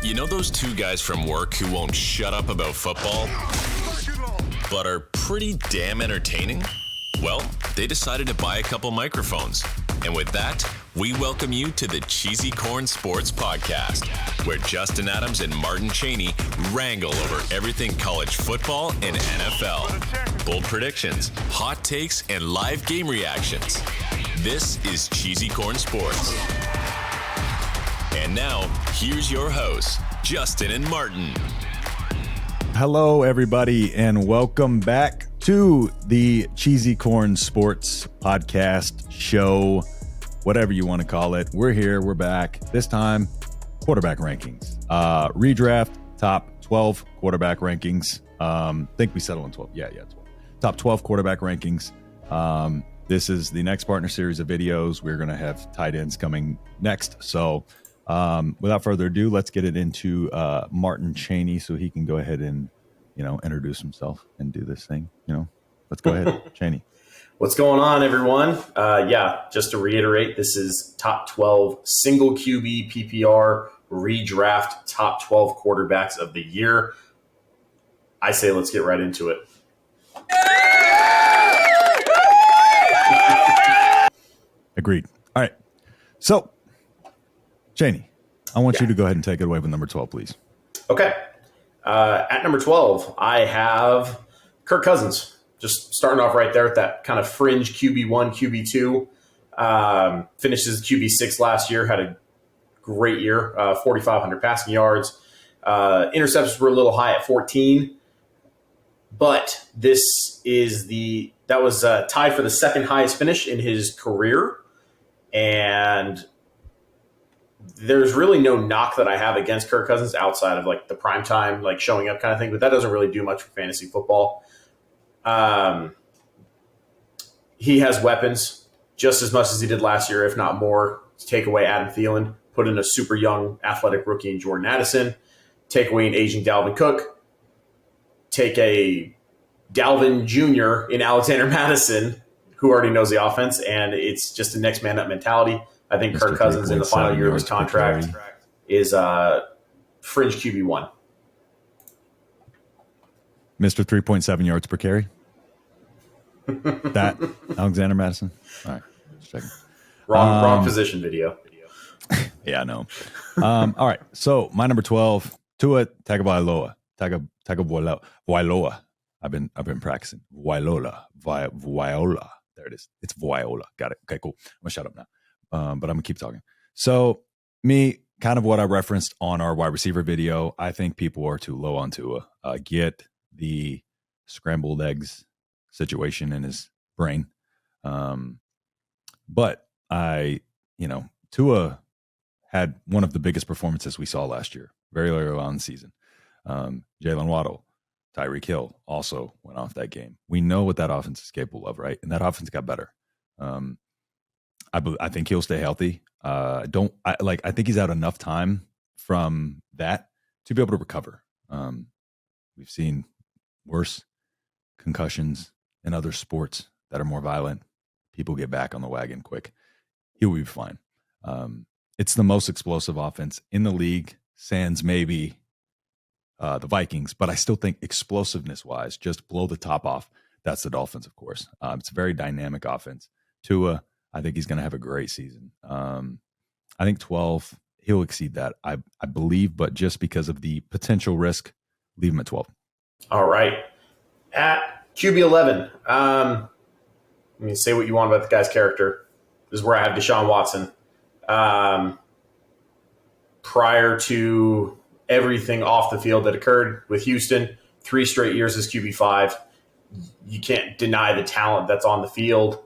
You know those two guys from work who won't shut up about football, but are pretty damn entertaining? Well, they decided to buy a couple microphones. And with that, we welcome you to the Cheesy Corn Sports Podcast, where Justin Adams and Martin Cheney wrangle over everything college football and NFL. Bold predictions, hot takes, and live game reactions. This is Cheesy Corn Sports. And now, here's your hosts, Justin and Martin. Hello, everybody, and welcome back to the Cheesy Corn Sports Podcast show, whatever you want to call it. We're here. We're back. This time, quarterback rankings. Redraft, top 12 quarterback rankings. Think we settled on 12. Yeah, 12. Top 12 quarterback rankings. This is the next partner series of videos. We're going to have tight ends coming next. So without further ado, let's get it into Martin Cheney so he can go ahead and, introduce himself and do this thing. Let's go ahead, Cheney. What's going on, everyone? Just to reiterate, this is top 12 single QB PPR redraft top 12 quarterbacks of the year. I say let's get right into it. Agreed. All right. So, Cheney, I want you to go ahead and take it away with number 12, please. Okay. At number 12, I have Kirk Cousins. Just starting off right there at that kind of fringe QB1, QB2. Finishes QB6 last year, had a great year, 4,500 passing yards. Interceptions were a little high at 14. But that was tied for the second highest finish in his career. And there's really no knock that I have against Kirk Cousins outside of like the primetime, like showing up kind of thing. But that doesn't really do much for fantasy football. He has weapons just as much as he did last year, if not more. Take away Adam Thielen, put in a super young athletic rookie in Jordan Addison, take away an aging Dalvin Cook, take a Dalvin Jr. in Alexander Madison, who already knows the offense, and it's just a next man up mentality. I think Kirk Cousins in the final year of his contract is fringe QB1. Mr. 3.7 yards per carry. That Alexander Madison. All right, just checking. Wrong position video. Yeah, I know. All right, so my number 12, Tua Tagovailoa. Tagovailoa. I've been practicing. Viola. There it is. It's Viola. Got it. Okay, cool. I'm gonna shut up now. But I'm gonna keep talking. So me, kind of what I referenced on our wide receiver video. I think people are too low on Tua. Get the scrambled eggs situation in his brain. But Tua had one of the biggest performances we saw last year, very early on in the season. Jalen Waddle, Tyreek Hill also went off that game. We know what that offense is capable of, right? And that offense got better. I think he'll stay healthy. I think he's out enough time from that to be able to recover. We've seen worse concussions in other sports that are more violent. People get back on the wagon quick. He will be fine. It's the most explosive offense in the league, sans maybe the Vikings, but I still think explosiveness-wise, just blow the top off. That's the Dolphins, of course. It's a very dynamic offense. Tua, I think he's going to have a great season. I think 12, he'll exceed that, I believe, but just because of the potential risk, leave him at 12. All right. At QB 11, I mean, say what you want about the guy's character. This is where I have Deshaun Watson. Prior to everything off the field that occurred with Houston, 3 straight years as QB5. You can't deny the talent that's on the field.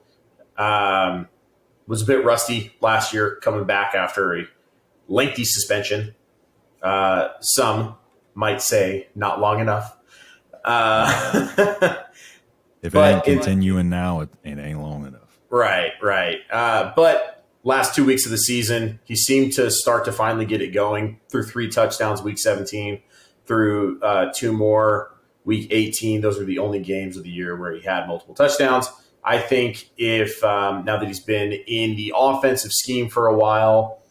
Was a bit rusty last year coming back after a lengthy suspension. Some might say not long enough. If it ain't continuing now, it ain't long enough. Right. But last 2 weeks of the season, he seemed to start to finally get it going through 3 touchdowns week 17, through 2 more week 18. Those were the only games of the year where he had multiple touchdowns. I think if now that he's been in the offensive scheme for a while,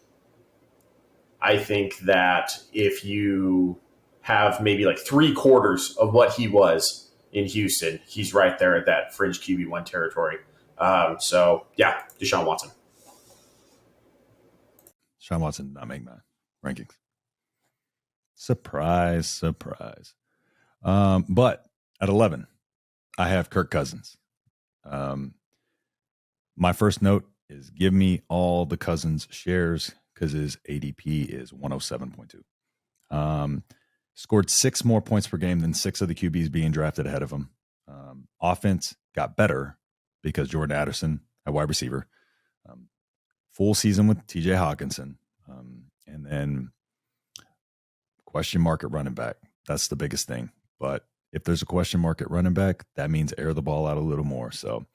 I think that if you have maybe like 3/4 of what he was in Houston, he's right there at that fringe QB1 territory. So, yeah, Deshaun Watson. Deshaun Watson did not make my rankings. Surprise. But at 11, I have Kirk Cousins. My first note is give me all the Cousins shares because his ADP is 107.2. Scored 6 more points per game than 6 of the QBs being drafted ahead of him. Offense got better because Jordan Addison at wide receiver. Full season with TJ Hawkinson. And then question mark at running back. That's the biggest thing. But if there's a question mark at running back, that means air the ball out a little more. So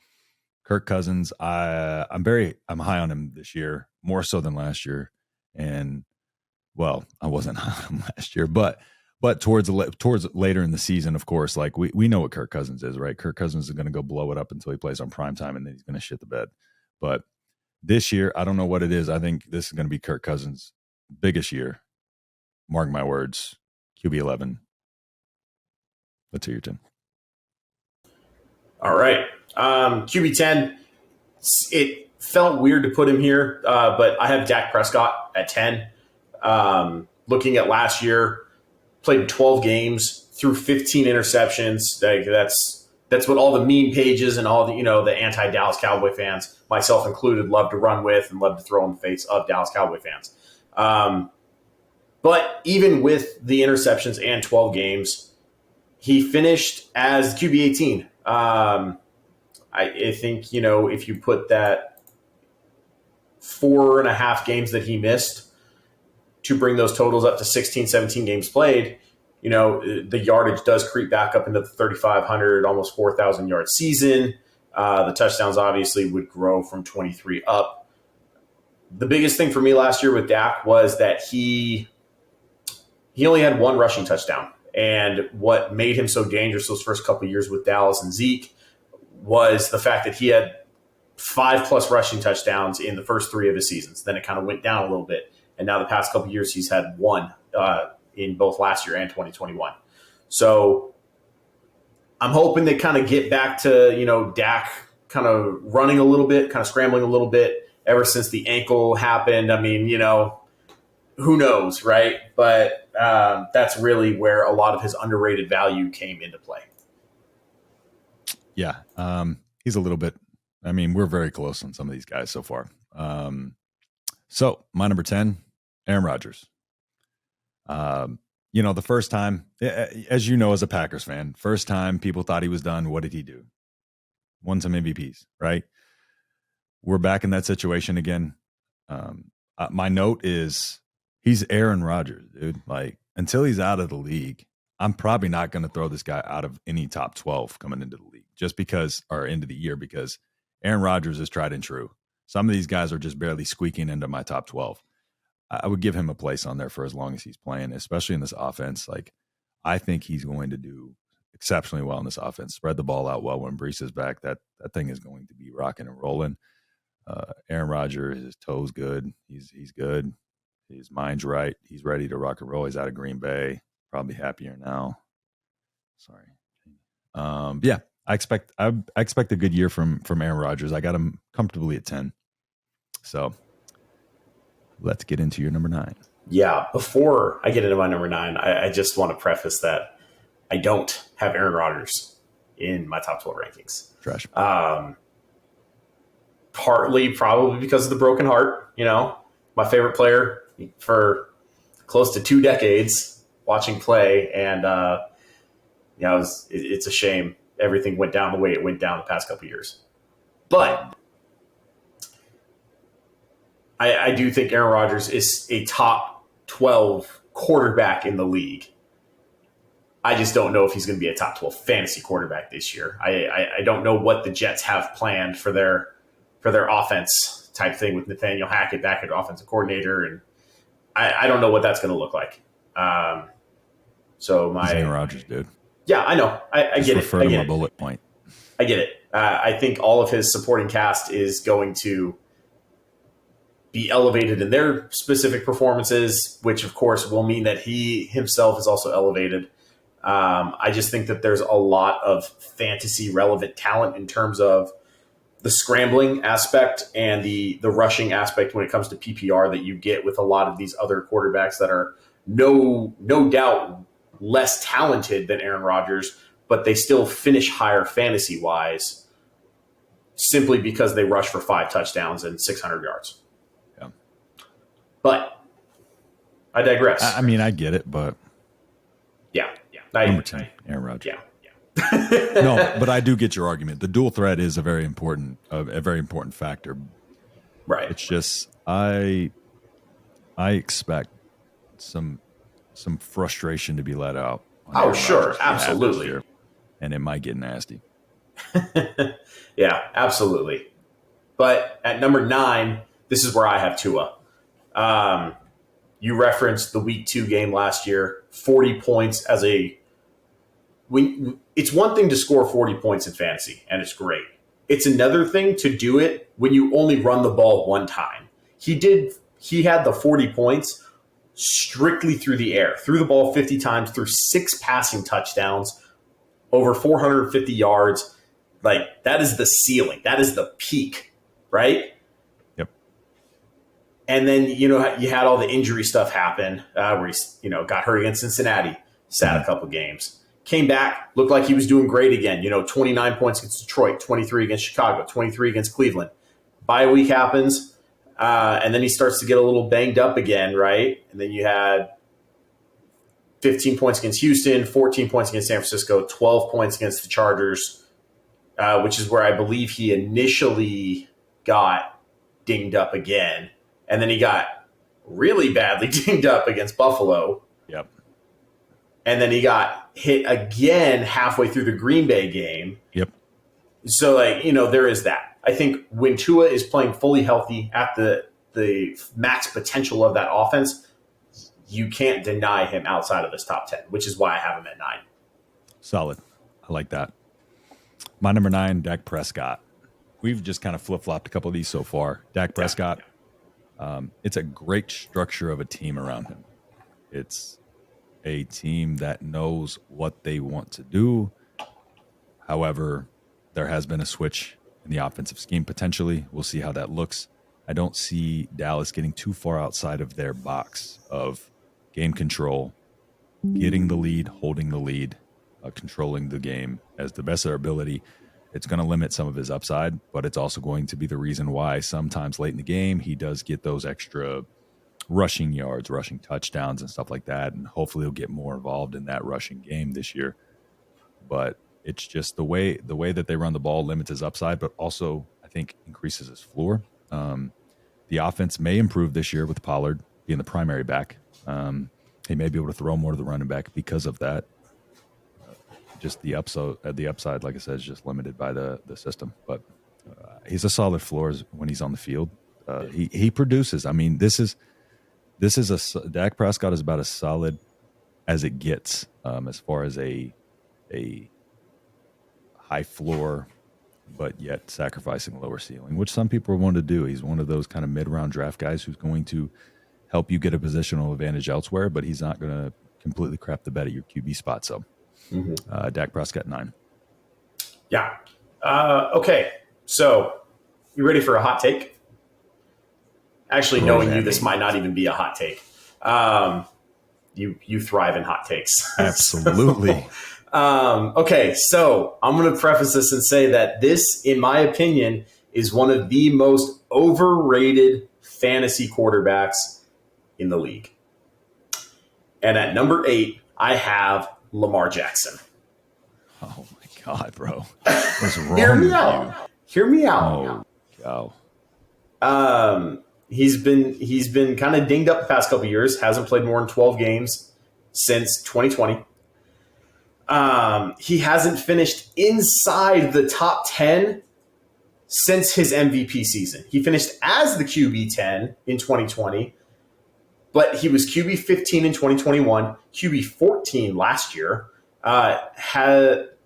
Kirk Cousins, I'm high on him this year, more so than last year. And well, I wasn't high on him last year, but towards later in the season, of course, like we know what Kirk Cousins is, right? Kirk Cousins is going to go blow it up until he plays on primetime, and then he's going to shit the bed. But this year, I don't know what it is. I think this is going to be Kirk Cousins' biggest year. Mark my words. QB 11. Let's hear your 10. All right. QB 10. It felt weird to put him here, but I have Dak Prescott at 10. Looking at last year, played 12 games, threw 15 interceptions. That's what all the meme pages and all the the anti-Dallas Cowboy fans, myself included, love to run with and love to throw in the face of Dallas Cowboy fans. But even with the interceptions and 12 games, he finished as QB 18. I think, if you put that 4.5 games that he missed to bring those totals up to 16, 17 games played, the yardage does creep back up into the 3,500, almost 4,000 yard season. The touchdowns obviously would grow from 23 up. The biggest thing for me last year with Dak was that he only had 1 rushing touchdown. And what made him so dangerous those first couple of years with Dallas and Zeke was the fact that he had 5+ rushing touchdowns in the first 3 of his seasons. Then it kind of went down a little bit. And now the past couple of years, he's had 1 in both last year and 2021. So I'm hoping they kind of get back to, Dak kind of running a little bit, kind of scrambling a little bit ever since the ankle happened. I mean, who knows, right? But that's really where a lot of his underrated value came into play. Yeah, he's a little bit. I mean, we're very close on some of these guys so far. So my number 10, Aaron Rodgers. The first time, as you know, as a Packers fan, first time people thought he was done. What did he do? Won some MVPs, right? We're back in that situation again. My note is he's Aaron Rodgers, dude. Like, until he's out of the league, I'm probably not going to throw this guy out of any top 12 coming into the league or into the year, because Aaron Rodgers is tried and true. Some of these guys are just barely squeaking into my top 12. I would give him a place on there for as long as he's playing, especially in this offense. Like, I think he's going to do exceptionally well in this offense. Spread the ball out well when Brees is back. That thing is going to be rocking and rolling. Aaron Rodgers, his toes good. He's good. His mind's right. He's ready to rock and roll. He's out of Green Bay. Probably happier now. Sorry. Yeah, I expect a good year from Aaron Rodgers. I got him comfortably at 10. So let's get into your number 9. Yeah, before I get into my number 9, I just want to preface that I don't have Aaron Rodgers in my top 12 rankings. Trash. Partly probably because of the broken heart. My favorite player for close to 2 decades watching play. And, it's a shame everything went down the way it went down the past couple of years. But I do think Aaron Rodgers is a top 12 quarterback in the league. I just don't know if he's going to be a top 12 fantasy quarterback this year. I don't know what the Jets have planned for their offense type thing with Nathaniel Hackett back at offensive coordinator. And I don't know what that's going to look like. So Aaron Rodgers, dude. Yeah, I know. I get it. Refer to my bullet point. I get it. I think all of his supporting cast is going to be elevated in their specific performances, which of course will mean that he himself is also elevated. I just think that there's a lot of fantasy relevant talent in terms of the scrambling aspect and the rushing aspect when it comes to PPR that you get with a lot of these other quarterbacks that are no doubt less talented than Aaron Rodgers, but they still finish higher fantasy wise simply because they rush for 5 touchdowns and 600 yards. Yeah. But I digress. I mean, I get it, but yeah. Number 10, Aaron Rodgers. Yeah. No, but I do get your argument. The dual threat is a very important factor. Right. It's just I expect some frustration to be let out. Oh, sure, absolutely. Year, and it might get nasty. Yeah, absolutely. But at number 9, this is where I have Tua. You referenced the week 2 game last year, 40 points as it's one thing to score 40 points in fantasy, and it's great. It's another thing to do it when you only run the ball one time. He had the 40 points strictly through the air, threw the ball 50 times, threw 6 passing touchdowns, over 450 yards. Like, that is the ceiling. That is the peak, right? Yep. And then, you had all the injury stuff happen where he, got hurt against Cincinnati, sat a couple games. Came back, looked like he was doing great again. 29 points against Detroit, 23 against Chicago, 23 against Cleveland. Bye week happens, and then he starts to get a little banged up again, right? And then you had 15 points against Houston, 14 points against San Francisco, 12 points against the Chargers, which is where I believe he initially got dinged up again. And then he got really badly dinged up against Buffalo. Yep. And then he got hit again halfway through the Green Bay game. Yep. So, there is that. I think when Tua is playing fully healthy at the max potential of that offense, you can't deny him outside of this top 10, which is why I have him at 9. Solid. I like that. My number 9, Dak Prescott. We've just kind of flip-flopped a couple of these so far. Dak Prescott, it's a great structure of a team around him. It's a team that knows what they want to do. However, there has been a switch in the offensive scheme potentially. We'll see how that looks. I don't see Dallas getting too far outside of their box of game control, getting the lead, holding the lead, controlling the game as the best of their ability. It's going to limit some of his upside, but it's also going to be the reason why sometimes late in the game he does get those extra rushing yards, rushing touchdowns and stuff like that, and hopefully he'll get more involved in that rushing game this year. But it's just the way that they run the ball limits his upside, but also I think increases his floor. The offense may improve this year with Pollard being the primary back. He may be able to throw more to the running back because of that. Just the upside, like I said, is just limited by the system. But he's a solid floor when he's on the field. He produces. I mean, Dak Prescott is about as solid as it gets as far as a high floor, but yet sacrificing lower ceiling, which some people want to do. He's one of those kind of mid-round draft guys who's going to help you get a positional advantage elsewhere, but he's not going to completely crap the bed at your QB spot. So Dak Prescott 9. Yeah. Okay. So you ready for a hot take? Actually, knowing you, this might not even be a hot take. You thrive in hot takes. Absolutely. Okay, so I'm going to preface this and say that this, in my opinion, is one of the most overrated fantasy quarterbacks in the league. And at number 8, I have Lamar Jackson. Oh my God, bro. What's wrong Hear me with out. you? Hear me out. Oh, God. He's been kind of dinged up the past couple of years. Hasn't played more than 12 games since 2020. He hasn't finished inside the top 10 since his MVP season. He finished as the QB 10 in 2020, but he was QB 15 in 2021, QB 14 last year.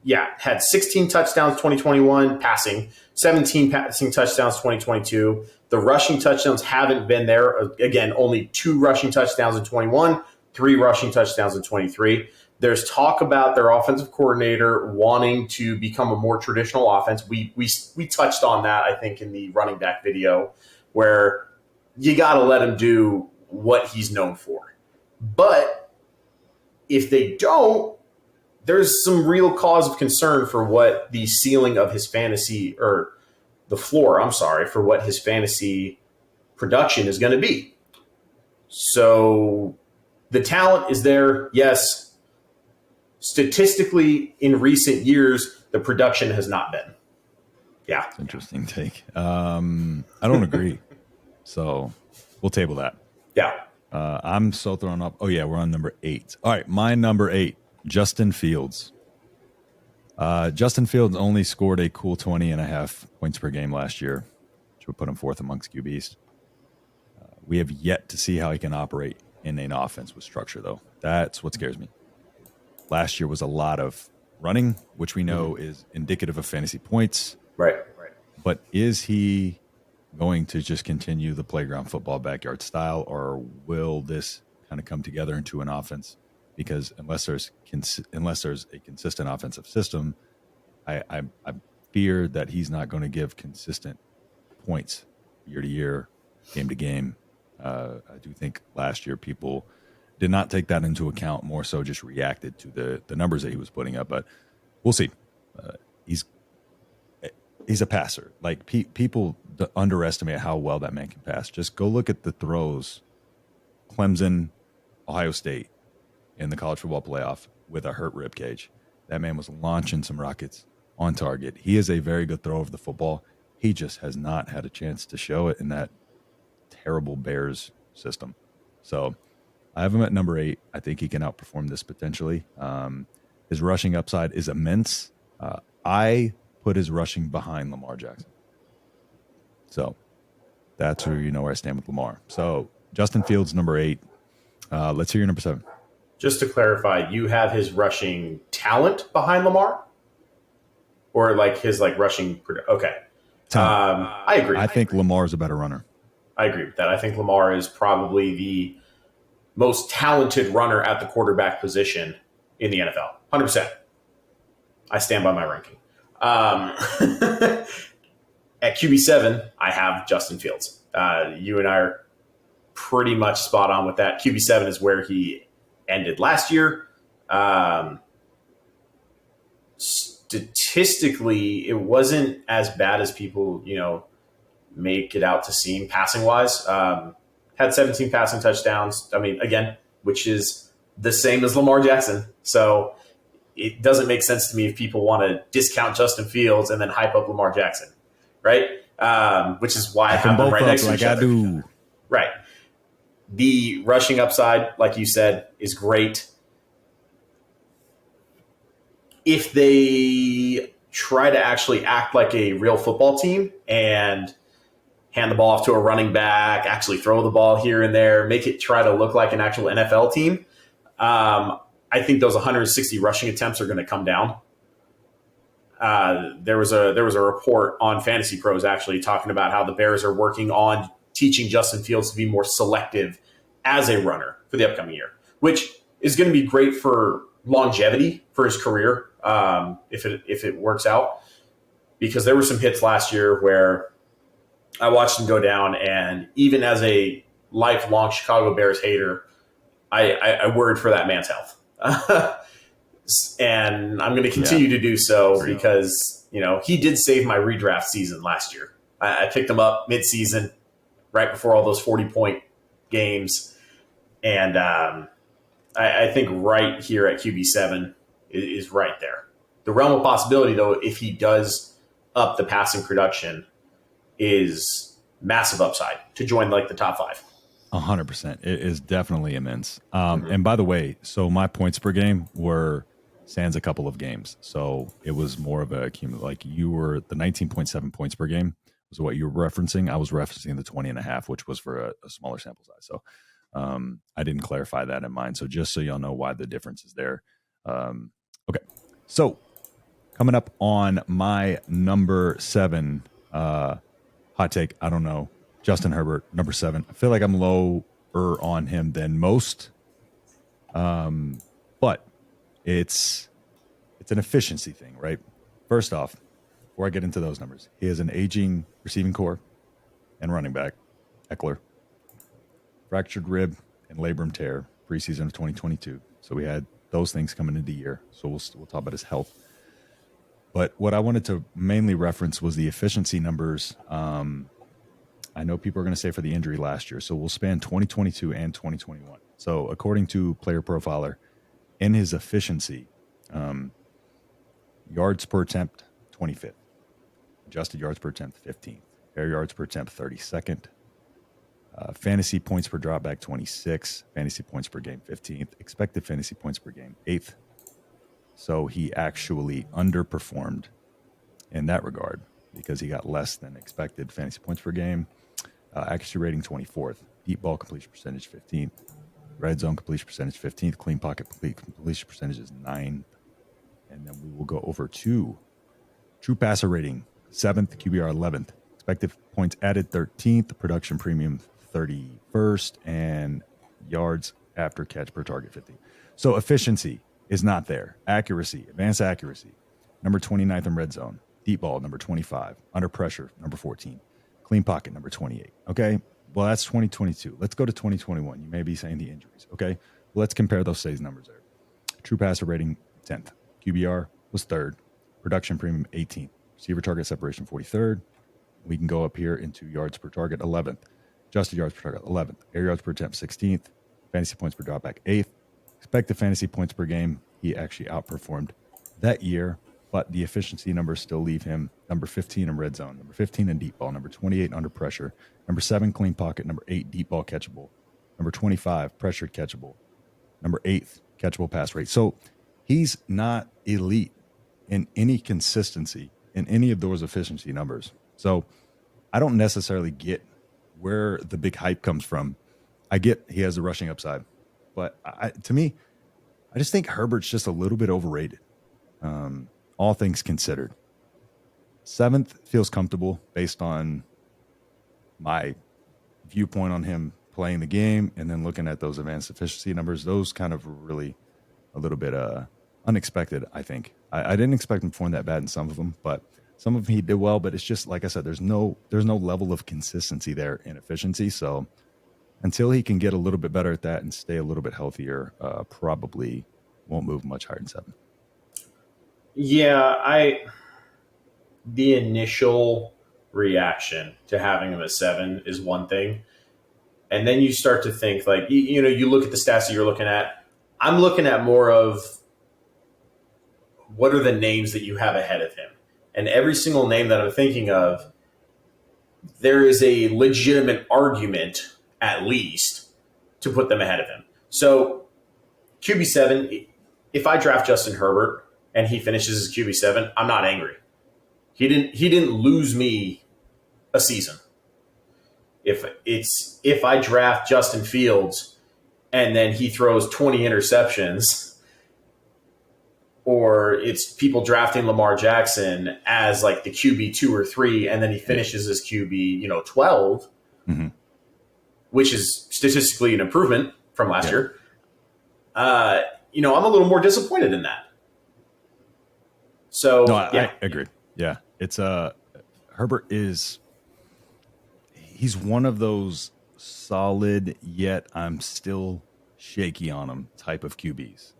had 16 touchdowns 2021 passing, 17 passing touchdowns 2022. The rushing touchdowns haven't been there. Again, only 2 rushing touchdowns in 21, 3 rushing touchdowns in 23. There's talk about their offensive coordinator wanting to become a more traditional offense. We touched on that, I think, in the running back video, where you got to let him do what he's known for. But if they don't, there's some real cause of concern for what the ceiling of his fantasy, or the floor, I'm sorry, for what his fantasy production is going to be. So the talent is there, yes. Statistically, in recent years, the production has not been. Yeah. That's interesting take. I don't agree. So we'll table that. Yeah. I'm so thrown up. Oh, yeah, we're on number 8. All right, my number 8, Justin Fields. Justin Fields only scored a cool 20.5 points per game last year, which would put him 4th amongst QBs. We have yet to see how he can operate in an offense with structure, though. That's what scares me. Last year was a lot of running, which we know is indicative of fantasy points. Right. But is he going to just continue the playground football backyard style, or will this kind of come together into an offense? Because unless there's a consistent offensive system, I fear that he's not going to give consistent points year to year, game to game. I do think last year people did not take that into account, more so just reacted to the numbers that he was putting up. But we'll see. He's a passer. Like people underestimate how well that man can pass. Just go look at the throws. Clemson, Ohio State in the college football playoff with a hurt rib cage. That man was launching some rockets on target. He is a very good thrower of the football. He just has not had a chance to show it in that terrible Bears system. So I have him at number 8. I think he can outperform this potentially. His rushing upside is immense. I put his rushing behind Lamar Jackson. So that's where I stand with Lamar. So Justin Fields, number 8. Let's hear your number 7. Just to clarify, you have his rushing talent behind Lamar? Or like his rushing – okay. I agree. I think Lamar is a better runner. I agree with that. I think Lamar is probably the most talented runner at the quarterback position in the NFL. 100%. I stand by my ranking. At QB7, I have Justin Fields. You and I are pretty much spot on with that. QB7 is where he ended last year. Statistically, it wasn't as bad as people, make it out to seem passing wise. Had 17 passing touchdowns. I mean, again, which is the same as Lamar Jackson. So it doesn't make sense to me if people want to discount Justin Fields and then hype up Lamar Jackson, right? Which is why I have them right next to each other. I do. Right. The rushing upside, like you said, is great. If they try to actually act like a real football team and hand the ball off to a running back, actually throw the ball here and there, make it try to look like an actual NFL team, I think those 160 rushing attempts are going to come down. There was a report on Fantasy Pros actually talking about how the Bears are working on teaching Justin Fields to be more selective as a runner for the upcoming year, which is going to be great for longevity for his career if it works out. Because there were some hits last year where I watched him go down, and even as a lifelong Chicago Bears hater, I worried for that man's health. And I'm going to continue to do so because, he did save my redraft season last year. I picked him up mid-season, right before all those 40-point games. And I think right here at QB7 is right there. The realm of possibility, though, if he does up the passing production, is massive upside to join the top 5. 100%. It is definitely immense. And by the way, so my points per game were sans a couple of games. So it was more of a cumulative. You were the 19.7 points per game was what you were referencing. I was referencing the 20.5, which was for a smaller sample size. So I didn't clarify that in mind. So just so y'all know why the difference is there. Okay. So Coming up on my number 7, hot take, I don't know, Justin Herbert, number 7. I feel like I'm lower on him than most, but it's an efficiency thing, right? First off, before I get into those numbers, he has an aging receiving core and running back, Eckler, fractured rib and labrum tear preseason of 2022. So we had those things coming into the year. So we'll talk about his health. But what I wanted to mainly reference was the efficiency numbers. I know people are going to say for the injury last year. So we'll span 2022 and 2021. So according to Player Profiler, in his efficiency, yards per attempt, 25th. Adjusted yards per attempt, 15th. Air yards per attempt, 32nd. Fantasy points per dropback, 26th. Fantasy points per game, 15th. Expected fantasy points per game, 8th. So he actually underperformed in that regard because he got less than expected fantasy points per game. Accuracy rating, 24th. Deep ball completion percentage, 15th. Red zone completion percentage, 15th. Clean pocket completion percentage is 9th. And then we will go over to true passer rating, 7th. QBR, 11th. Expected points added, 13th. Production premium, 31st. And yards after catch per target, 15th. So efficiency is not there. Accuracy, advanced accuracy, number 29th in red zone. Deep ball, number 25. Under pressure, number 14. Clean pocket, number 28. Okay, well, that's 2022. Let's go to 2021. You may be saying the injuries. Okay, well, let's compare those same numbers there. True passer rating, 10th. QBR was 3rd. Production premium, 18th. Receiver target separation, 43rd. We can go up here into yards per target, 11th. Adjusted yards per target, 11th. Air yards per attempt, 16th. Fantasy points per dropback, 8th. Expected fantasy points per game, he actually outperformed that year, but the efficiency numbers still leave him number 15 in red zone, number 15 in deep ball, number 28 under pressure, number 7 clean pocket, number 8 deep ball catchable, number 25 pressured catchable, number 8 catchable pass rate. So he's not elite in any consistency in any of those efficiency numbers. So I don't necessarily get where the big hype comes from. I get he has the rushing upside. But to me, I just think Herbert's just a little bit overrated, all things considered. 7th feels comfortable based on my viewpoint on him playing the game and then looking at those advanced efficiency numbers. Those kind of really a little bit unexpected, I think. I didn't expect him to perform that bad in some of them, but some of them he did well. But it's just, like I said, there's no level of consistency there in efficiency. So until he can get a little bit better at that and stay a little bit healthier, probably won't move much higher than 7. Yeah, the initial reaction to having him at 7 is one thing. And then you start to think, like, you look at the stats that you're looking at. I'm looking at more of what are the names that you have ahead of him. And every single name that I'm thinking of, there is a legitimate argument at least to put them ahead of him. So QB7, if I draft Justin Herbert and he finishes as QB7, I'm not angry. He didn't lose me a season. If I draft Justin Fields and then he throws 20 interceptions, or it's people drafting Lamar Jackson as like the QB 2 or 3 and then he finishes as QB 12, mm-hmm. which is statistically an improvement from last year. I'm a little more disappointed in that. So, I agree. Yeah. It's Herbert he's one of those solid, yet I'm still shaky on him type of QBs.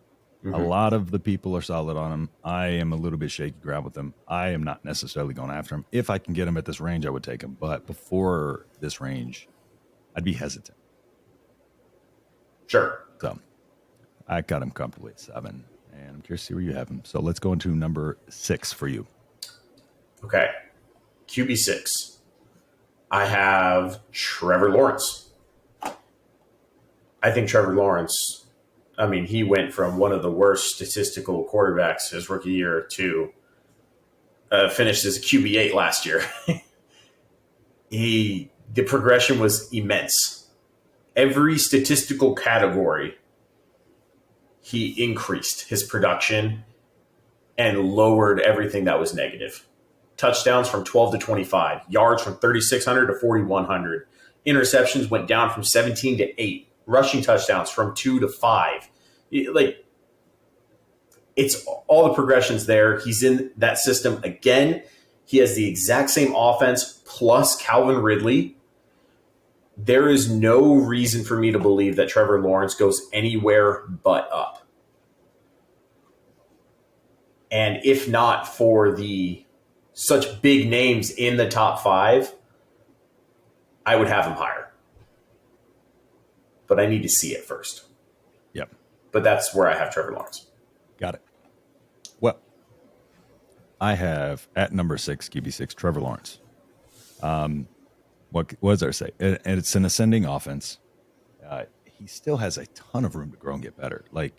Mm-hmm. A lot of the people are solid on him. I am a little bit shaky ground with him. I am not necessarily going after him. If I can get him at this range, I would take him. But before this range, I'd be hesitant. Sure. So I got him comfortably at 7, and I'm curious to see where you have him. So let's go into number 6 for you. Okay. QB6. I have Trevor Lawrence. I think Trevor Lawrence, he went from one of the worst statistical quarterbacks his rookie year to finished as a QB8 last year. The progression was immense. Every statistical category, he increased his production. and lowered everything that was negative. Touchdowns from 12 to 25, yards from 3,600 to 4,100. Interceptions went down from 17 to 8. Rushing touchdowns from 2 to 5. It's all the progressions there. He's in that system again. He has the exact same offense plus Calvin Ridley. There is no reason for me to believe that Trevor Lawrence goes anywhere but up. And if not for the such big names in the top 5, I would have him higher. But I need to see it first. Yep. But that's where I have Trevor Lawrence. Got it. Well, I have at number 6, QB6, Trevor Lawrence. What does there say? And it's an ascending offense. He still has a ton of room to grow and get better. Like,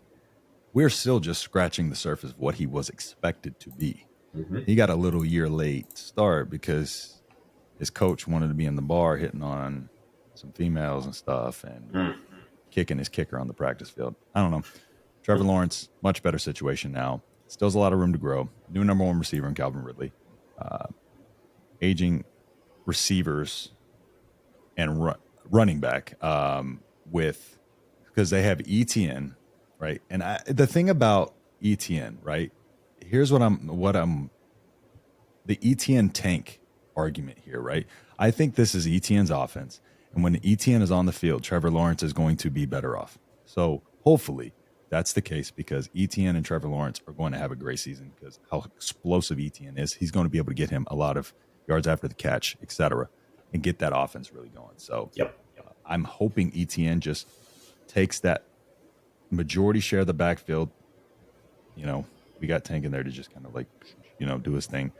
we're still just scratching the surface of what he was expected to be. Mm-hmm. He got a little year late start because his coach wanted to be in the bar hitting on some females and stuff and kicking his kicker on the practice field. I don't know. Trevor Lawrence, much better situation now. Still has a lot of room to grow. New number 1 receiver in Calvin Ridley. Aging receivers and running back because they have ETN, right? And the thing about ETN, right? Here's the ETN tank argument here, right? I think this is ETN's offense. And when ETN is on the field, Trevor Lawrence is going to be better off. So hopefully that's the case because ETN and Trevor Lawrence are going to have a great season because how explosive ETN is. He's going to be able to get him a lot of yards after the catch, et cetera, and get that offense really going. So I'm hoping ETN just takes that majority share of the backfield. You know, we got Tank in there to just kind of do his thing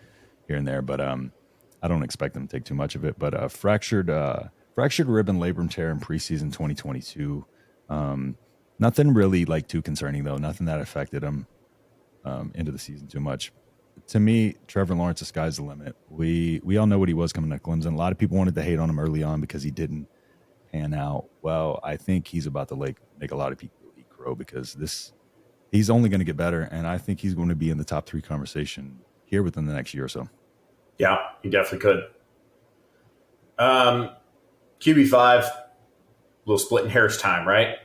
here and there. But I don't expect them to take too much of it. But fractured rib and labrum tear in preseason 2022. Nothing really too concerning though. Nothing that affected him into the season too much. To me, Trevor Lawrence, the sky's the limit. We all know what he was coming to Clemson. A lot of people wanted to hate on him early on because he didn't pan out. Well, I think he's about to make a lot of people eat crow because he's only going to get better, and I think he's going to be in the top 3 conversation here within the next year or so. Yeah, he definitely could. QB5, a little splitting hairs time, right?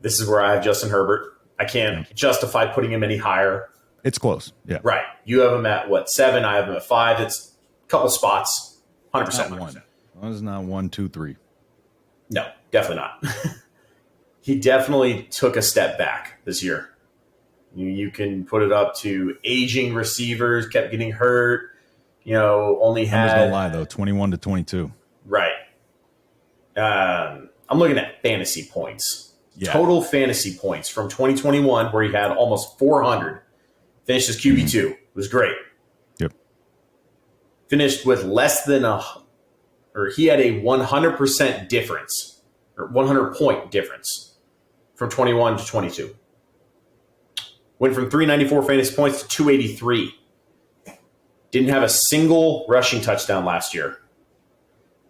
This is where I have Justin Herbert. I can't justify putting him any higher. It's close. Yeah. Right. You have him at 7. I have him at 5. It's a couple spots. 100%. Not 1. Well, it's not 1, 2, 3. No, definitely not. He definitely took a step back this year. You can put it up to aging receivers, kept getting hurt. Only had. Numbers don't lie though. 21 to 22. Right. I'm looking at fantasy points. Yeah. Total fantasy points from 2021, where he had almost 400. Finished as QB2. It was great. Yep. Finished with less than he had a 100% difference, or 100-point difference from 21 to 22. Went from 394 fantasy points to 283. Didn't have a single rushing touchdown last year.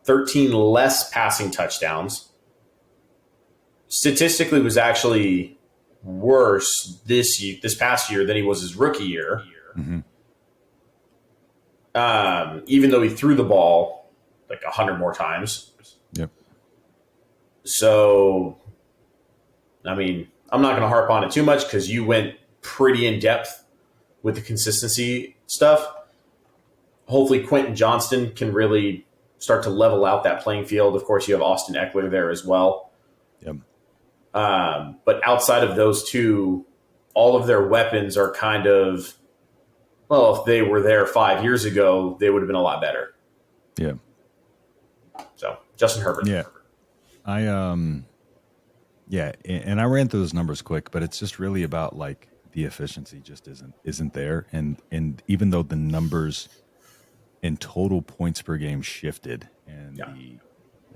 13 less passing touchdowns. Statistically was actually worse this past year than he was his rookie year. Mm-hmm. Even though he threw the ball 100 more times. Yep. So, I mean, I'm not going to harp on it too much because you went pretty in depth with the consistency stuff. Hopefully Quentin Johnston can really start to level out that playing field. Of course, you have Austin Eckler there as well. Yep. But outside of those two, all of their weapons are kind of, if they were there 5 years ago, they would have been a lot better. Yeah. So Justin Herbert. Yeah. And I ran through those numbers quick, but it's just really about the efficiency just isn't there. And even though the numbers in total points per game shifted and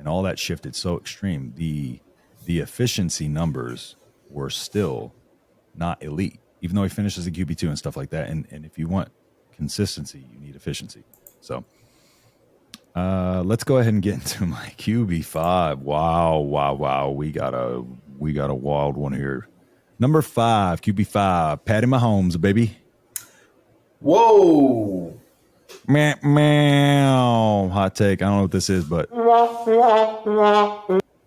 all that shifted so extreme, the efficiency numbers were still not elite, even though he finishes a QB2 and stuff like that. And if you want consistency, you need efficiency. So let's go ahead and get into my QB5. Wow. We got a wild one here. Number 5, QB5, Patty Mahomes, baby. Whoa. Meow. Hot take. I don't know what this is, but well,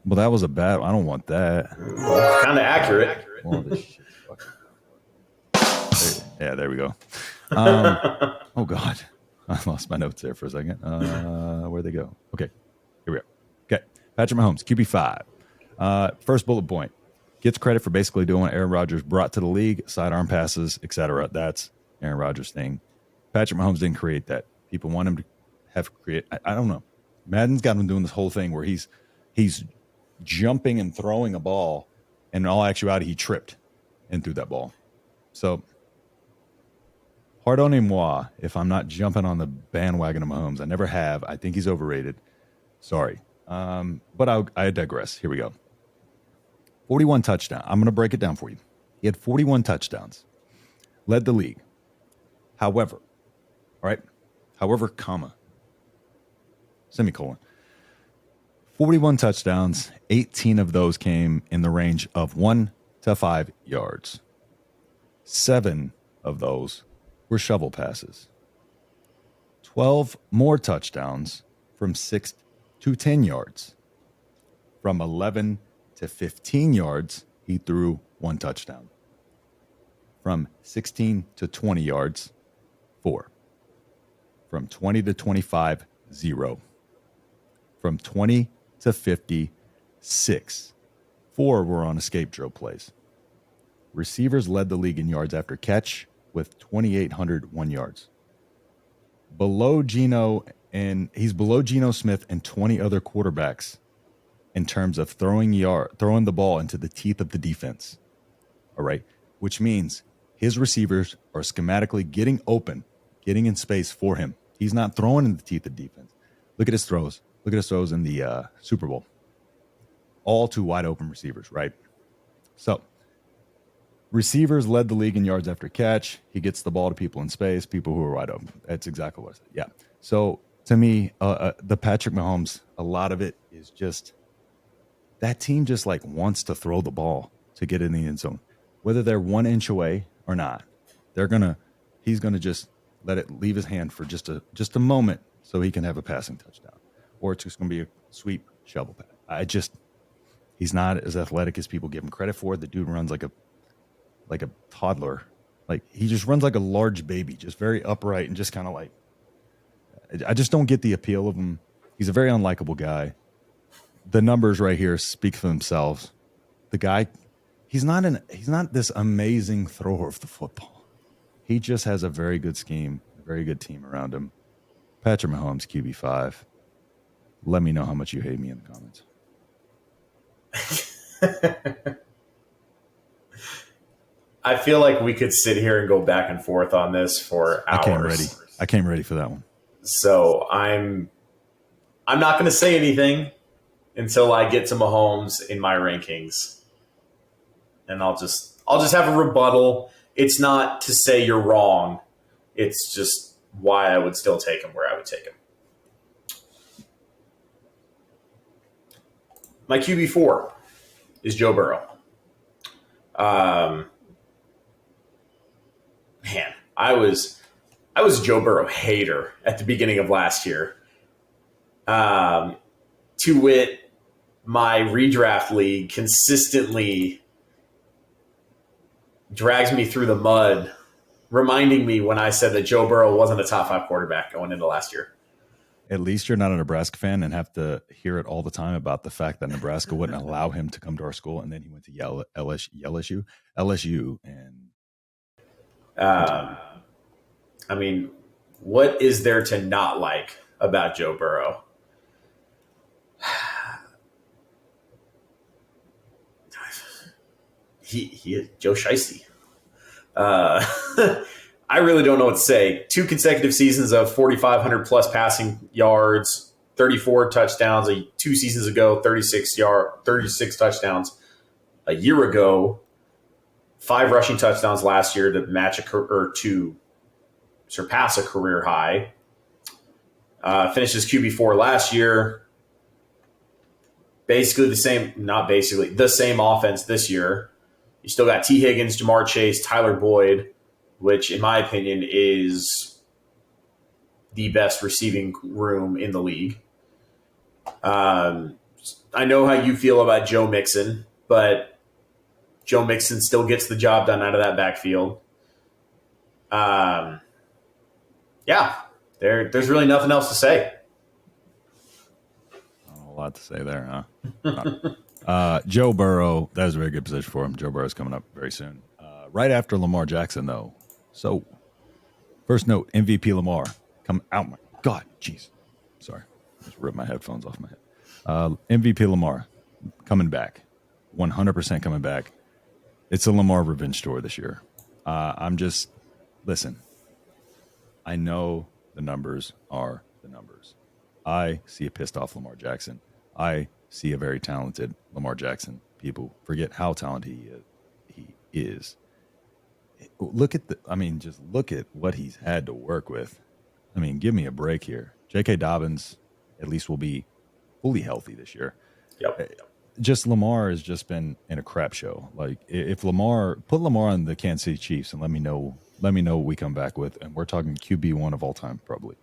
that was a bad. I don't want that. Kind of accurate. Well, this shit's fucking. There we go. Oh God, I lost my notes there for a second. Where'd they go? Okay, here we go. Okay, Patrick Mahomes, QB5. First bullet point: gets credit for basically doing what Aaron Rodgers brought to the league: sidearm passes, etc. That's Aaron Rodgers' thing. Patrick Mahomes didn't create that. People want him to have create. I don't know. Madden's got him doing this whole thing where he's jumping and throwing a ball, and in all actuality, he tripped and threw that ball. So, pardonnez-moi if I'm not jumping on the bandwagon of Mahomes. I never have. I think he's overrated. Sorry. But I digress. Here we go. 41 touchdowns. I'm going to break it down for you. He had 41 touchdowns. Led the league. However, all right? However, comma, semicolon. 41 touchdowns, 18 of those came in the range of 1 to 5 yards. 7 of those were shovel passes. 12 more touchdowns from 6 to 10 yards. From 11 to 15 yards, he threw 1 touchdown. From 16 to 20 yards, 4. From 20 to 25, 0. From 20 to 50, 6. 4 were on escape drill plays. Receivers led the league in yards after catch with 2,801 yards. Below Geno, and he's below Geno Smith and 20 other quarterbacks in terms of throwing the ball into the teeth of the defense. All right, which means his receivers are schematically getting open, getting in space for him. He's not throwing in the teeth of defense. Look at his throws. Look at his throws in the Super Bowl. All two wide open receivers, right? So, receivers led the league in yards after catch. He gets the ball to people in space, people who are wide open. That's exactly what I said. Yeah. So, to me, the Patrick Mahomes, a lot of it is just that team just like wants to throw the ball to get in the end zone. Whether they're 1 inch away or not, he's gonna just let it leave his hand for just a moment so he can have a passing touchdown. Or it's just gonna be a sweep shovel pass. He's not as athletic as people give him credit for. The dude runs like a toddler. Like he just runs like a large baby, just very upright and just kind of like, I just don't get the appeal of him. He's a very unlikable guy. The numbers right here speak for themselves. The guy, he's not this amazing thrower of the football. He just has a very good scheme, a very good team around him. Patrick Mahomes, QB5. Let me know how much you hate me in the comments. I feel like we could sit here and go back and forth on this for hours. I came ready for that one. So I'm not going to say anything until I get to Mahomes in my rankings, and I'll just have a rebuttal. It's not to say you're wrong. It's just why I would still take him where I would take him. My QB4 is Joe Burrow. Man, I was a Joe Burrow hater at the beginning of last year. To wit, my redraft league consistently drags me through the mud, reminding me when I said that Joe Burrow wasn't a top 5 quarterback going into last year. At least you're not a Nebraska fan and have to hear it all the time about the fact that Nebraska wouldn't allow him to come to our school, and then he went to LSU, and I mean, what is there to not like about Joe Burrow? He is Joe Shiesty. I really don't know what to say. 2 consecutive seasons of 4,500 plus passing yards, 34 touchdowns. 2 seasons ago, 36 touchdowns. A year ago, 5 rushing touchdowns last year to match to surpass a career high. Finishes QB4 last year. The same offense this year. You still got T. Higgins, Jamar Chase, Tyler Boyd, which in my opinion is the best receiving room in the league. I know how you feel about Joe Mixon, but Joe Mixon still gets the job done out of that backfield. There's really nothing else to say. A lot to say there, huh? Joe Burrow, that is a very good position for him. Joe Burrow's coming up very soon. Right after Lamar Jackson, though. So, first note, MVP Lamar. Come out. My God, jeez. Sorry. Just ripped my headphones off my head. MVP Lamar coming back. 100% coming back. It's a Lamar revenge story this year. Listen, I know the numbers are the numbers. I see a pissed off Lamar Jackson. I see a very talented Lamar Jackson. People forget how talented he is. Just look at what he's had to work with. I mean, give me a break here. J.K. Dobbins at least will be fully healthy this year. Yep. Just Lamar has just been in a crap show. Like, if put Lamar on the Kansas City Chiefs and let me know what we come back with, and we're talking QB1 of all time probably.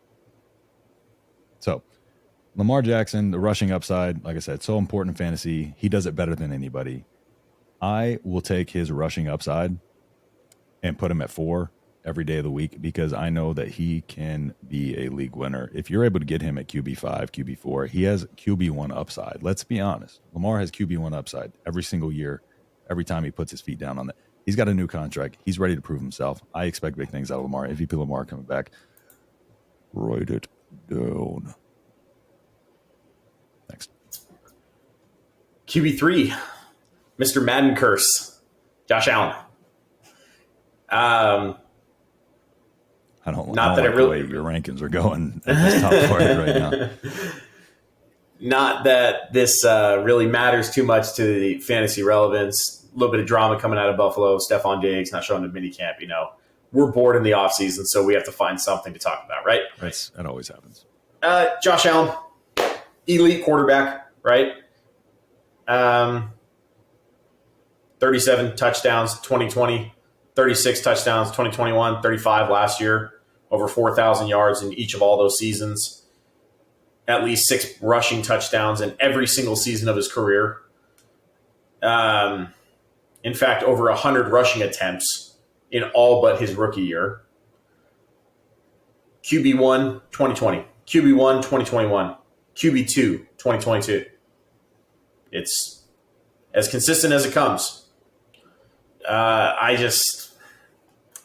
So, Lamar Jackson, the rushing upside, like I said, so important in fantasy. He does it better than anybody. I will take his rushing upside and put him at 4 every day of the week because I know that he can be a league winner. If you're able to get him at QB5, QB4, he has QB1 upside. Let's be honest. Lamar has QB1 upside every single year, every time he puts his feet down on that. He's got a new contract. He's ready to prove himself. I expect big things out of Lamar. MVP Lamar coming back. Write it down. Next. QB3, Mr. Madden Curse, Josh Allen. I don't like the way your rankings are going at this top party right now. Not that this really matters too much to the fantasy relevance. A little bit of drama coming out of Buffalo. Stephon Diggs not showing the minicamp. We're bored in the offseason, so we have to find something to talk about, right? That always happens. Josh Allen, elite quarterback, right? 37 touchdowns, 2020. 36 touchdowns, 2021, 35 last year, over 4,000 yards in each of all those seasons, at least 6 rushing touchdowns in every single season of his career. In fact, over 100 rushing attempts in all but his rookie year. QB1, 2020. QB1, 2021. QB2, 2022. It's as consistent as it comes.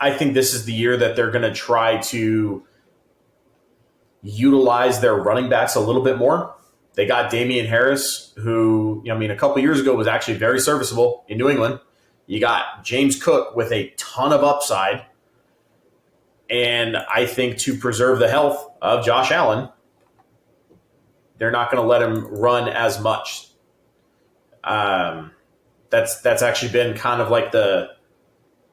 I think this is the year that they're going to try to utilize their running backs a little bit more. They got Damian Harris, who, a couple years ago was actually very serviceable in New England. You got James Cook with a ton of upside. And I think to preserve the health of Josh Allen, they're not going to let him run as much. That's actually been kind of like the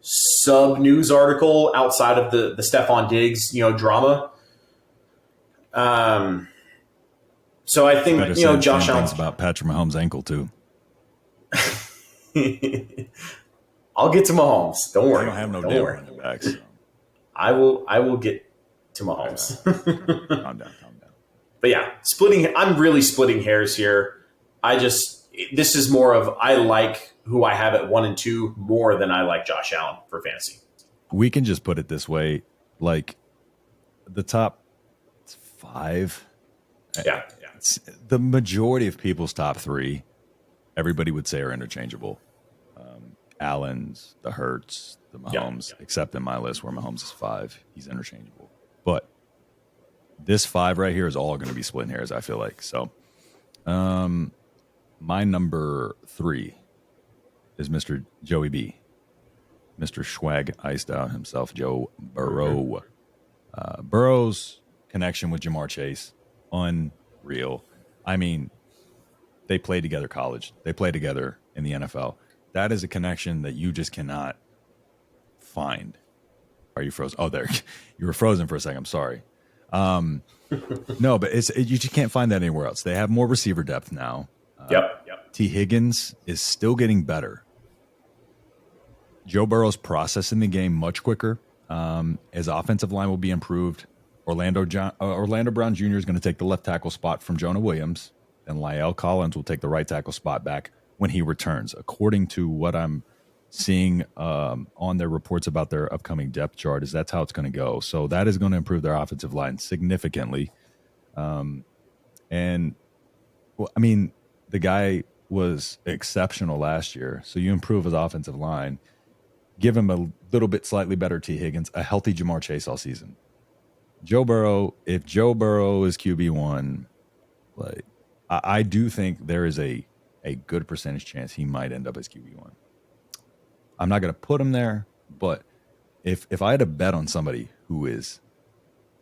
sub-news article outside of the Stephon Diggs, drama. So I think, Josh Allen. About Patrick Mahomes' ankle, too. I'll get to Mahomes. Don't worry. I don't have no damn running backs. So. I will get to Mahomes. Calm down. But yeah, I'm really splitting hairs here. This is more of I like who I have at 1 and 2 more than I like Josh Allen for fantasy. We can just put it this way, like the top 5. Yeah. The majority of people's top 3, everybody would say are interchangeable. Allen's, the Hurts, the Mahomes, except in my list where Mahomes is 5. He's interchangeable. But this 5 right here is all going to be splitting hairs, I feel like. So my number 3 is Mr. Joey B. Mr. Schwag iced out himself, Joe Burrow. Burrow's connection with Jamar Chase, unreal. I mean, they played together college. They played together in the NFL. That is a connection that you just cannot find. Are you frozen? Oh, there. You were frozen for a second. I'm sorry. No, but you just can't find that anywhere else. They have more receiver depth now. Yep. T. Higgins is still getting better. Joe Burrow's processing the game much quicker. His offensive line will be improved. Orlando Brown Jr. is going to take the left tackle spot from Jonah Williams, and La'el Collins will take the right tackle spot back when he returns, according to what I'm seeing on their reports about their upcoming depth chart. Is that's how it's going to go. So that is going to improve their offensive line significantly. And well, I mean, the guy was exceptional last year. So you improve his offensive line, give him a little bit slightly better T. Higgins, a healthy Jamar Chase all season. Joe Burrow, if Joe Burrow is QB1, like I do think there is a good percentage chance he might end up as QB1. I'm not going to put him there, but if I had to bet on somebody who is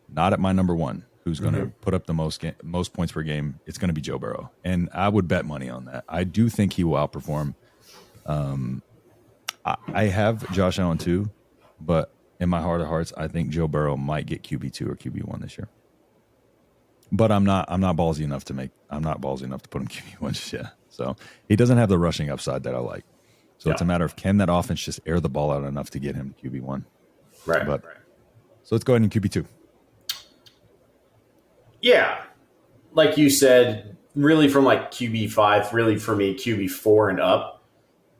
not at my number one, who's going to put up the most points per game, it's going to be Joe Burrow. And I would bet money on that. I do think he will outperform. I have Josh Allen too, but in my heart of hearts, I think Joe Burrow might get QB2 or QB1 this year. But I'm not ballsy enough to put him QB1 just yet. So he doesn't have the rushing upside that I like. So it's a matter of, can that offense just air the ball out enough to get him to QB1? Right. So let's go ahead and QB2. Yeah. Like you said, really from like QB5, really for me, QB4 and up,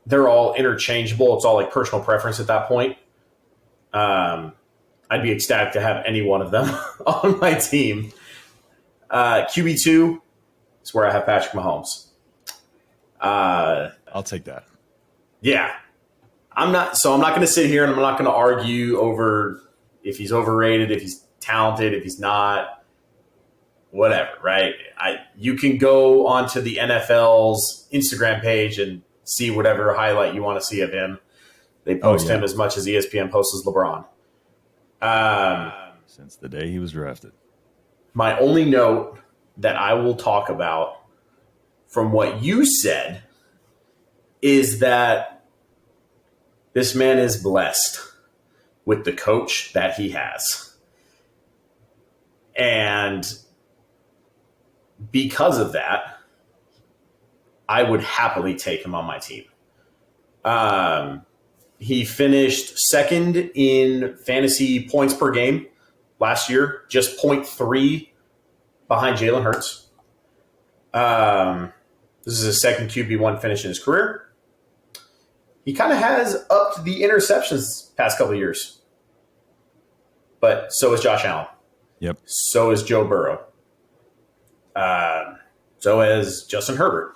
they're all interchangeable. It's all like personal preference at that point. I'd be ecstatic to have any one of them on my team. QB2 is where I have Patrick Mahomes. I'll take that. Yeah. I'm not going to sit here and I'm not going to argue over if he's overrated, if he's talented, if he's not, whatever, right? You can go onto the NFL's Instagram page and see whatever highlight you want to see of him. They post him as much as ESPN posts LeBron. Since the day he was drafted. My only note that I will talk about from what you said is that this man is blessed with the coach that he has. And because of that, I would happily take him on my team. He finished second in fantasy points per game last year, just 0.3 behind Jalen Hurts. This is his second QB1 finish in his career. He kind of has upped the interceptions past couple of years. But so is Josh Allen. Yep. So is Joe Burrow. So is Justin Herbert.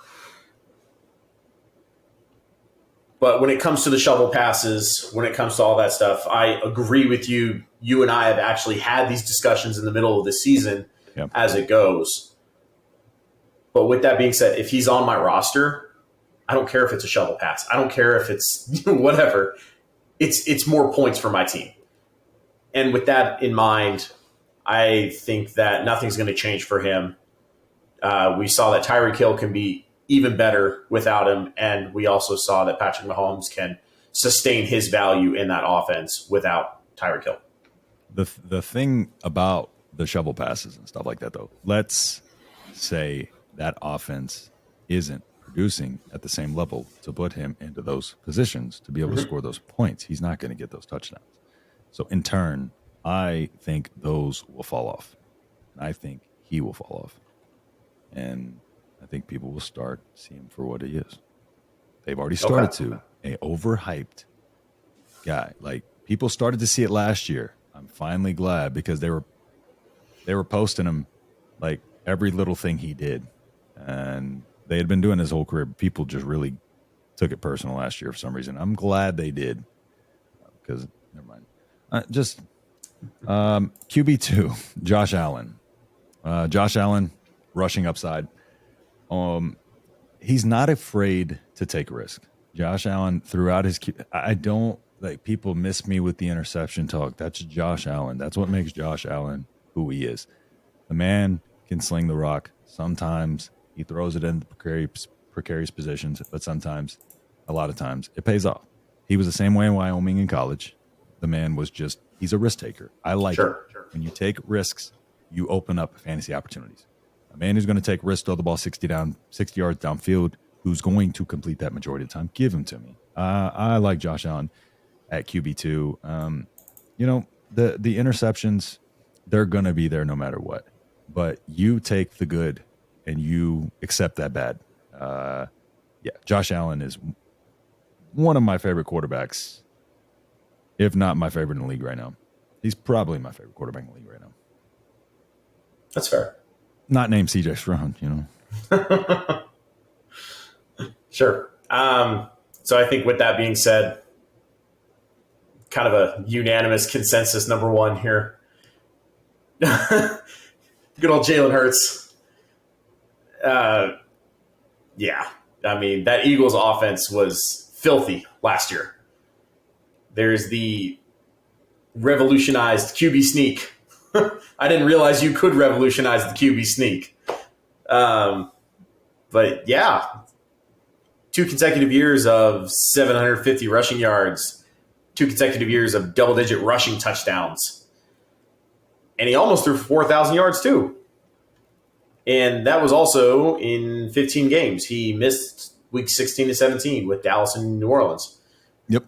But when it comes to the shovel passes, when it comes to all that stuff, I agree with you. You and I have actually had these discussions in the middle of the season as it goes. But with that being said, if he's on my roster, I don't care if it's a shovel pass. I don't care if it's whatever. It's more points for my team. And with that in mind, I think that nothing's going to change for him. We saw that Tyreek Hill can be even better without him, and we also saw that Patrick Mahomes can sustain his value in that offense without Tyreek Hill. The thing about the shovel passes and stuff like that, though, let's say that offense isn't producing at the same level to put him into those positions to be able to score those points. He's not going to get those touchdowns. So in turn, I think those will fall off. I think he will fall off. And I think people will start seeing him for what he is. They've already started to. A overhyped guy. Like, people started to see it last year. I'm finally glad, because they were posting him like every little thing he did. And they had been doing his whole career. People just really took it personal last year for some reason. I'm glad they did. Because, never mind. QB2, Josh Allen. Josh Allen, rushing upside. He's not afraid to take risk. Josh Allen, throughout his, I don't, like, people miss me with the interception talk. That's Josh Allen. That's what makes Josh Allen who he is. The man can sling the rock. Sometimes he throws it in precarious positions, but sometimes, a lot of times, it pays off. He was the same way in Wyoming in college. The man was just, he's a risk taker. I like it. When you take risks, you open up fantasy opportunities. A man who's going to take risks, throw the ball 60 yards downfield, who's going to complete that majority of the time, give him to me. I like Josh Allen at QB2. the interceptions, they're going to be there no matter what. But you take the good and you accept that bad. Josh Allen is one of my favorite quarterbacks, if not my favorite in the league right now. He's probably my favorite quarterback in the league right now. That's fair. Not named CJ Stroud, Sure. So I think with that being said, kind of a unanimous consensus number one here. Good old Jalen Hurts. I mean, that Eagles offense was filthy last year. There's the revolutionized QB sneak. I didn't realize you could revolutionize the QB sneak. But yeah, 2 consecutive years of 750 rushing yards, 2 consecutive years of double-digit rushing touchdowns. And he almost threw 4,000 yards too. And that was also in 15 games. He missed week 16 to 17 with Dallas and New Orleans. Yep.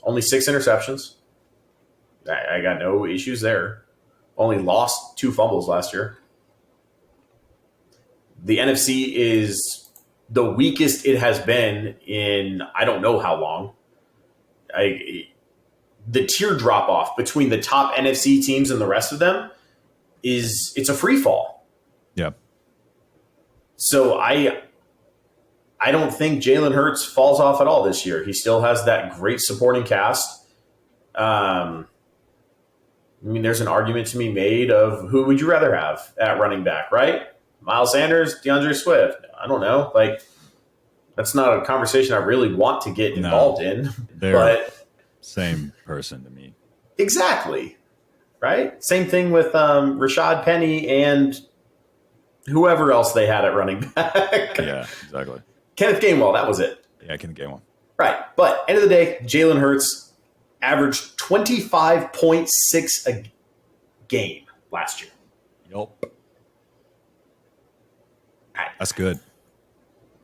Only 6 interceptions. I got no issues there. Only lost 2 fumbles last year. The NFC is the weakest it has been in I don't know how long. The tier drop off between the top NFC teams and the rest of them it's a free fall. Yeah. So I don't think Jalen Hurts falls off at all this year. He still has that great supporting cast. I mean, there's an argument to be made of who would you rather have at running back, right? Miles Sanders, DeAndre Swift. I don't know. That's not a conversation I really want to get involved in. But same person to me. Exactly. Right? Same thing with Rashad Penny and whoever else they had at running back. Yeah, exactly. Kenneth Gainwell, that was it. Yeah, Kenneth Gainwell. Right. But end of the day, Jalen Hurts averaged 25.6 a game last year. Yup. That's good.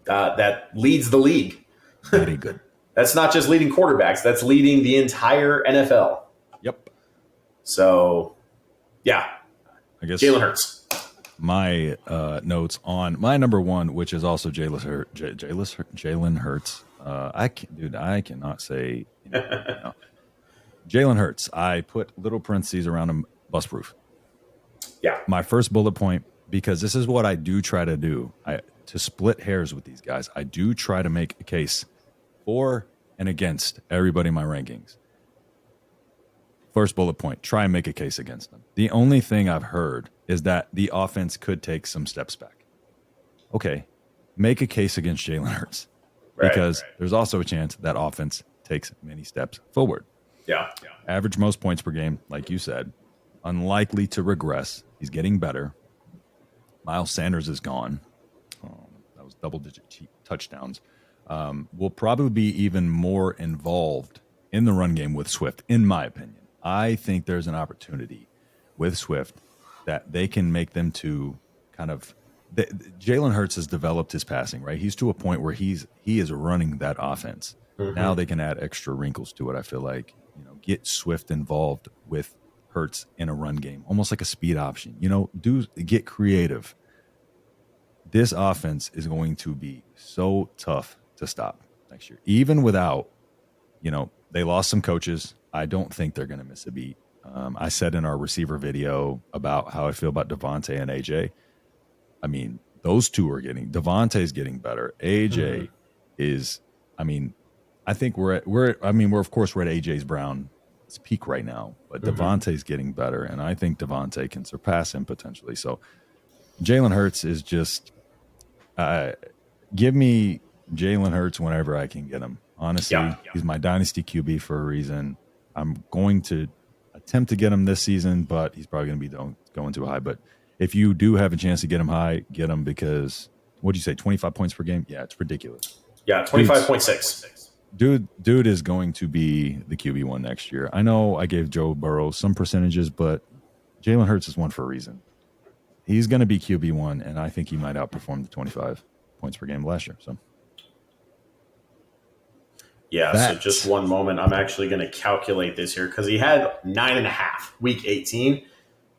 That leads the league. Very good. That's not just leading quarterbacks. That's leading the entire NFL. Yep. So, yeah. I guess Jalen Hurts. My notes on my number one, which is also Jalen Hurts. I cannot say. No. Jalen Hurts. I put little parentheses around him, bus proof. Yeah. My first bullet point, because this is what I do try to do. To split hairs with these guys, I do try to make a case for and against everybody in my rankings. First bullet point, try and make a case against them. The only thing I've heard is that the offense could take some steps back. Okay, make a case against Jalen Hurts. Because there's also a chance that offense takes many steps forward. Yeah. Average most points per game, like you said. Unlikely to regress. He's getting better. Miles Sanders is gone. That was double-digit touchdowns. Will probably be even more involved in the run game with Swift, in my opinion. I think there's an opportunity with Swift that they can make them to kind of Jalen Hurts has developed his passing, right? He's to a point where he is running that offense. Mm-hmm. Now they can add extra wrinkles to it. I feel like, get Swift involved with Hurts in a run game, almost like a speed option. Get creative. This offense is going to be so tough to stop next year, even without, they lost some coaches. I don't think they're going to miss a beat. I said in our receiver video about how I feel about Devontae and AJ. I mean, those two are Devontae's getting better. AJ is, I think we're at AJ's Brown's peak right now, but Devontae's getting better, and I think Devontae can surpass him potentially. So Jalen Hurts is just, give me Jalen Hurts whenever I can get him. Honestly, he's my dynasty QB for a reason. I'm going to attempt to get him this season, but he's probably going to be going too high. But if you do have a chance to get him high, get him, because what'd you say, 25 points per game? Yeah, it's ridiculous. Yeah, 25.6. Dude is going to be the QB1 next year. I know I gave Joe Burrow some percentages, but Jalen Hurts is one for a reason. He's going to be QB1, and I think he might outperform the 25 points per game last year. So, Yeah, so just one moment. I'm actually going to calculate this here because he had 9.5 week 18,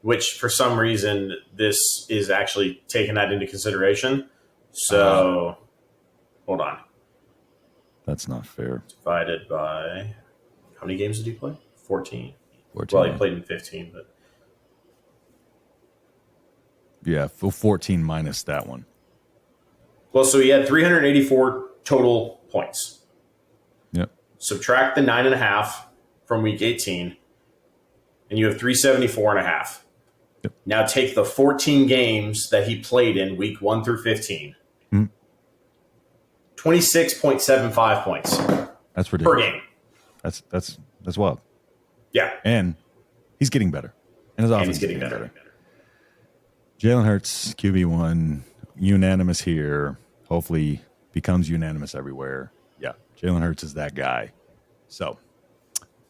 which for some reason this is actually taking that into consideration. So hold on. That's not fair. Divided by how many games did he play? 14. 14. Well, he played in 15, but yeah, 14 minus that one. Well, so he had 384 total points. Yep. Subtract the 9.5 from week 18, and you have 374.5. Yep. Now take the 14 games that he played in week 1 through 15. 26.75 points. That's ridiculous. Per game. That's wild. Yeah. And he's getting better. And his offense he's getting better. Jalen Hurts, QB1, unanimous here. Hopefully becomes unanimous everywhere. Yeah, Jalen Hurts is that guy. So,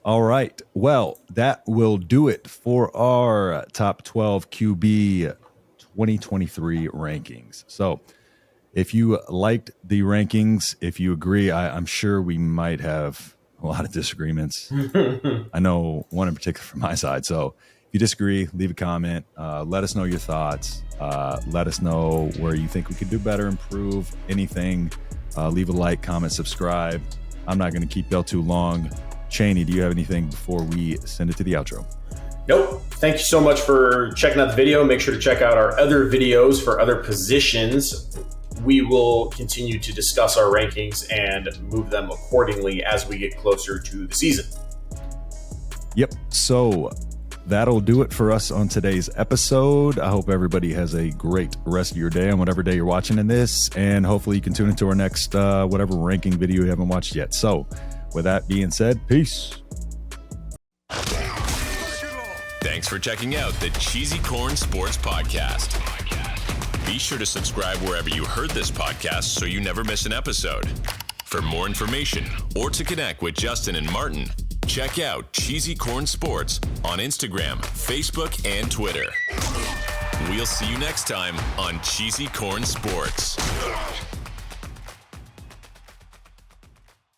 all right. Well, that will do it for our top 12 QB 2023 rankings. So, if you liked the rankings, if you agree, I'm sure we might have a lot of disagreements. I know one in particular from my side. So if you disagree, leave a comment. Let us know your thoughts. Let us know where you think we could do better, improve, anything. Leave a like, comment, subscribe. I'm not going to keep y'all too long. Cheney, do you have anything before we send it to the outro? Nope. Thank you so much for checking out the video. Make sure to check out our other videos for other positions. We will continue to discuss our rankings and move them accordingly as we get closer to the season. Yep. So that'll do it for us on today's episode. I hope everybody has a great rest of your day on whatever day you're watching in this. And hopefully you can tune into our next whatever ranking video you haven't watched yet. So with that being said, peace. Thanks for checking out the Cheesy Corn Sports Podcast. Be sure to subscribe wherever you heard this podcast so you never miss an episode. For more information or to connect with Justin and Martin, check out Cheesy Corn Sports on Instagram, Facebook, and Twitter. We'll see you next time on Cheesy Corn Sports.